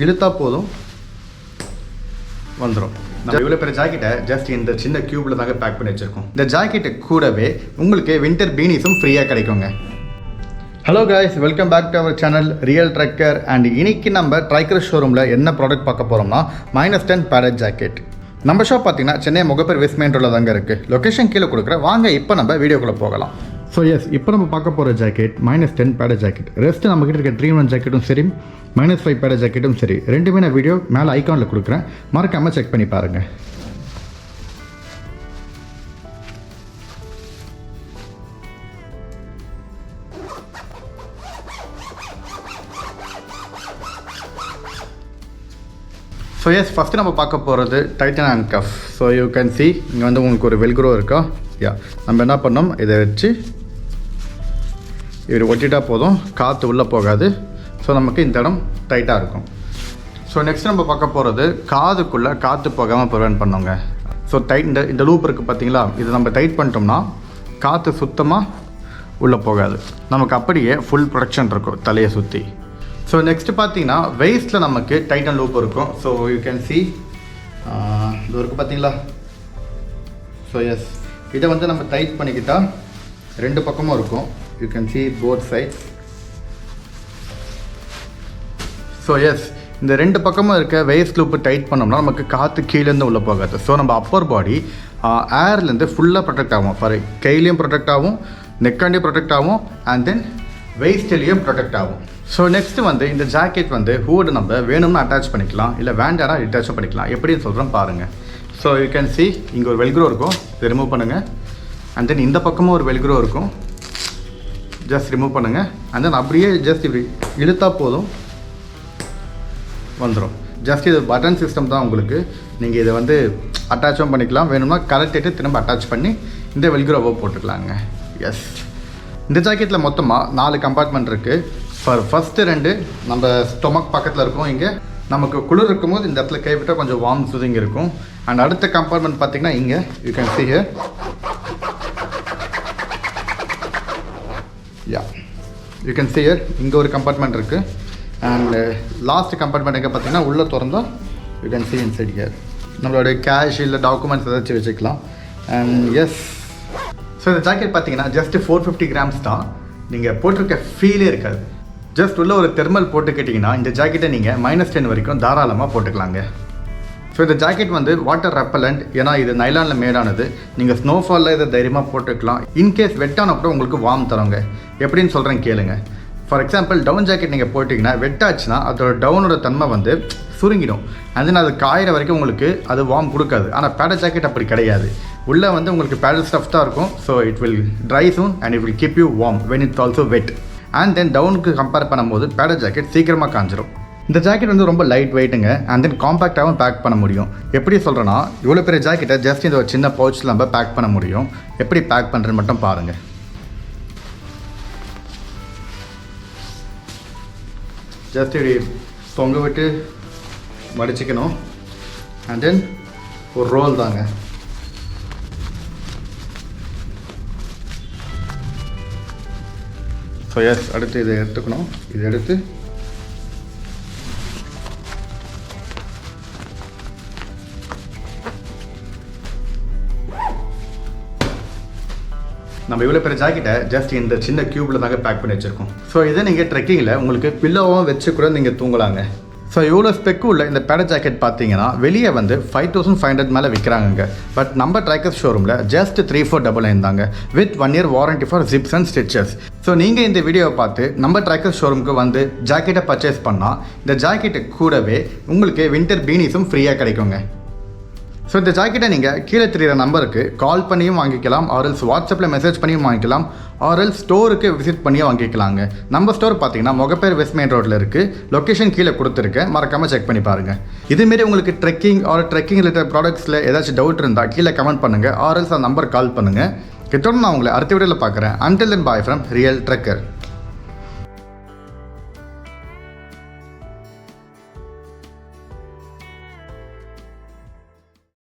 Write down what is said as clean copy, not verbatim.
இழுத்தா போதும் வந்துடும். நம்ம இவ்வளோ பெரிய ஜாக்கெட்டை ஜஸ்ட் இந்த சின்ன க்யூப்பில் தாங்க பேக் பண்ணி வச்சுருக்கோம். இந்த ஜாக்கெட்டு கூடவே உங்களுக்கு வின்டர் பீனிஸும் ஃப்ரீயாக கிடைக்குங்க. Hello guys, welcome back to our channel Real Triker. And இன்னைக்கு நம்ம ட்ரைக்கர் ஷோரூமில் என்ன ப்ராடக்ட் பார்க்க போகிறோம்னா -10 பேடட் ஜாக்கெட். நம்ம ஷாப் பார்த்தீங்கன்னா சென்னை மொகப்பேர் வெஸ்ட் மெயின் ரோடில் தாங்க இருக்குது. லொக்கேஷன் கீழே கொடுக்குறேன், வாங்க இப்போ நம்ம வீடியோக்குள்ளே போகலாம். ஸோ எஸ், இப்போ நம்ம பார்க்க போகிற ஜாக்கெட் -10 பேடட் ஜாக்கெட். ரெஸ்ட்டு நம்மக்கிட்ட இருக்க 3-in-1 ஜாக்கெட்டும் சரி, -5 பேடட் ஜாக்கெட்டும் சரி, ரெண்டுமே நான் வீடியோ மேலே ஐக்கானில் கொடுக்குறேன், மறக்காமல் செக் பண்ணி பாருங்கள். ஸோ எஸ், ஃபஸ்ட்டு நம்ம பார்க்க போகிறது Titan handcuff. So you can see இங்கே வந்து உங்களுக்கு ஒரு வெல்க்ரோ இருக்கா. நம்ம என்ன பண்ணோம், இதை வச்சு இப்படி ஒட்டிட்டா போதும், காற்று உள்ளே போகாது. ஸோ நமக்கு இந்த இடம் டைட்டாக இருக்கும். ஸோ நெக்ஸ்ட் நம்ம பார்க்க போகிறது காதுக்குள்ளே காற்று போகாமல் ப்ரிவென்ட் பண்ணோங்க. ஸோ இந்த லூப் இருக்குது பார்த்தீங்களா, இது நம்ம டைட் பண்ணிட்டோம்னா காற்று சுத்தமாக உள்ளே போகாது, நமக்கு அப்படியே ஃபுல் ப்ரொடெக்ஷன் இருக்கும் தலையை சுற்றி. ஸோ நெக்ஸ்ட்டு பார்த்தீங்கன்னா வெயிஸ்ட்டில் நமக்கு டைட்டன் லூப் இருக்கும். ஸோ யூ கேன் சி இது இருக்குது பார்த்தீங்களா. ஸோ எஸ், இதை வந்து நம்ம டைட் பண்ணிக்கிட்டால் ரெண்டு பக்கமும் இருக்கும். You can see both sides. So yes, இந்த ரெண்டு பக்கமும் இருக்க வெயிஸ்ட் லூப்பு டைட் பண்ணோம்னா நமக்கு காற்று கீழேருந்து உள்ளே போகாது. ஸோ நம்ம அப்பர் பாடி ஏர்லேருந்து ஃபுல்லாக ப்ரொடெக்ட் ஆகும். ஃபார் கையிலையும் ப்ரொடெக்ட் ஆகும், நெக்காண்டியும் ப்ரொடெக்ட் ஆகும், அண்ட் தென் வெயிஸ்ட்லேயும் ப்ரொடெக்ட் ஆகும். ஸோ நெக்ஸ்ட்டு வந்து இந்த ஜாக்கெட் வந்து ஹூடு நம்ம வேணும்னா அட்டாச் பண்ணிக்கலாம், இல்லை வேண்டானா அட்டாச்சும் பண்ணிக்கலாம். எப்படின்னு சொல்கிறேன் பாருங்கள். ஸோ யூ கேன் சி இங்கே ஒரு வெல்க்ரோ இருக்கும், இதை ரிமூவ் பண்ணுங்கள். அண்ட் தென் இந்த பக்கமும் ஒரு வெல்க்ரோ இருக்கும், ஜஸ்ட் ரிமூவ் பண்ணுங்கள். அண்ட் தென் அப்படியே ஜஸ்ட் இப்படி இழுத்தா போதும் வந்துடும். ஜஸ்ட் இது பட்டன் சிஸ்டம் தான் உங்களுக்கு. நீங்கள் இதை வந்து அட்டாச்சும் பண்ணிக்கலாம், வேணும்னா கலட்டிட்டு திரும்ப அட்டாச் பண்ணி இந்த வெல்க்ரோவை போட்டுக்கலாங்க. எஸ், இந்த ஜாக்கெட்டில் மொத்தமாக 4 கம்பார்ட்மெண்ட் இருக்குது. ஃபஸ்ட்டு 2 நம்ம ஸ்டொமக் பக்கத்தில் இருக்கும். இங்கே நமக்கு குளிர் இருக்கும்போது இந்த இடத்துல கைவிட்டால் கொஞ்சம் வார்ம் சூதிங் இருக்கும். அண்ட் அடுத்த கம்பார்ட்மெண்ட் பார்த்திங்கன்னா இங்கே you can see here. You can see here, இங்கே ஒரு கம்பார்ட்மெண்ட் இருக்குது. அண்ட் லாஸ்ட் கம்பார்ட்மெண்ட் எங்கே பார்த்தீங்கன்னா உள்ளே திறந்தால் you can see inside here நம்மளோட கேஷ் இல்லை டாக்குமெண்ட்ஸ் ஏதாச்சும் வச்சுக்கலாம். அண்ட் எஸ், ஸோ இந்த ஜாக்கெட் பார்த்தீங்கன்னா ஜஸ்ட்டு 450 grams தான். நீங்கள் போட்டிருக்க ஃபீலே இருக்காது. ஜஸ்ட் உள்ள ஒரு தெர்மல் போட்டுக்கிட்டிங்கன்னா இந்த ஜாக்கெட்டை நீங்கள் -10 வரைக்கும் தாராளமாக போட்டுக்கலாங்க. ஸோ இந்த ஜாக்கெட் வந்து வாட்டர் ரெப்பலண்ட், ஏன்னா இது நைலானில் மேடானது. நீங்கள் ஸ்னோஃபாலில் இதை தைரியமாக போட்டுக்கலாம். இன்கேஸ் வெட்டானப்போ உங்களுக்கு வார்ம் தரோங்க. எப்படின்னு சொல்கிறேன் கேளுங்க. ஃபார் எக்ஸாம்பிள் டவுன் ஜாக்கெட் நீங்கள் போட்டிங்கன்னா வெட்டாச்சுன்னா அதோட டவுனோட தன்மை வந்து சுருங்கிடும். அண்ட் அது காயிற வரைக்கும் உங்களுக்கு அது வார்ம் கொடுக்காது. ஆனால் பேடல் ஜாக்கெட் அப்படி கிடையாது. உள்ளே வந்து உங்களுக்கு பேடல் ஸ்டஃப் தான் இருக்கும். So it will try soon and it will keep you warm when it's also wet. And then டவுனுக்கு கம்பேர் பண்ணும்போது பேடல் ஜாக்கெட் சீக்கிரமாக காஞ்சிரும். இந்த ஜாக்கெட் வந்து ரொம்ப லைட் வெயிட்டுங்க. அண்ட் தென் காம்பேக்டாகவும் பேக் பண்ண முடியும். எப்படி சொல்கிறேன்னா, இவ்வளோ பெரிய ஜாக்கெட்டை ஜஸ்ட் இந்த ஒரு சின்ன பவுச்சில் நம்ம பேக் பண்ண முடியும். எப்படி பேக் பண்ணுறேன்னு மட்டும் பாருங்கள். ஜஸ்ட் இப்படி தொங்க விட்டு மடிச்சிக்கணும். அண்ட் தென் ஒரு ரோல் தாங்க. ஸோ எஸ், அடுத்து இதை எடுத்துக்கணும். இதை எடுத்து நம்ம இவ்வளோ பெரிய ஜாக்கெட்டை ஜஸ்ட் இந்த சின்ன க்யூப்பில் தாங்க பேக் பண்ணி வச்சுருக்கோம். ஸோ இதை நீங்கள் ட்ரெக்கிங்கில் உங்களுக்கு பில்லோவும் வச்சு கூட நீங்கள் தூங்கலாங்க. ஸோ இவ்வளோ ஸ்பெக்கு உள்ள இந்த பேடல் ஜாக்கெட் பார்த்தீங்கன்னா வெளியே வந்து 5500 மேலே விற்கிறாங்க. பட் நம்ம ட்ரைக்கர் ஷோரூமில் ஜஸ்ட் 3499 தாங்க, with 1 year warranty for zips and stitches. So நீங்கள் இந்த வீடியோவை பார்த்து நம்ம ட்ரைக்கர் ஷோரூமுக்கு வந்து ஜாக்கெட்டை பர்ச்சேஸ் பண்ணால் இந்த ஜாக்கெட்டு கூடவே உங்களுக்கு வின்டர் பீனிஸும் ஃப்ரீயாக கிடைக்குங்க. ஸோ இந்த ஜாக்கெட்டை நீங்கள் கீழே தெரிகிற நம்பருக்கு கால் பண்ணியும் வாங்கிக்கலாம், ஆர்எல்ஸ் வாட்ஸ்அப்பில் மெசேஜ் பண்ணியும் வாங்கிக்கலாம், ஆர்எல்ஸ் ஸ்டோருக்கு விசிட் பண்ணியும் வாங்கிக்கலாங்க. நம்ம ஸ்டோர் பார்த்தீங்கன்னா மொகப்பேர் வெஸ்ட் மெயின் ரோட்டில் இருக்குது. லொக்கேஷன் கீழே கொடுத்துருக்கேன், மறக்காமல் செக் பண்ணி பாருங்கள். இதுமாரி உங்களுக்கு ட்ரெக்கிங் ரிலேட்டட் ப்ராடக்ட்ஸில் ஏதாச்சும் டவுட் இருந்தால் கீழே கமெண்ட் பண்ணுங்கள், ஆர்எல்ஸ் அந்த நம்பர் கால் பண்ணுங்கள். இதோட நான் உங்களை அடுத்த வீடியோவில் பார்க்குறேன். Until then bye from real trekker.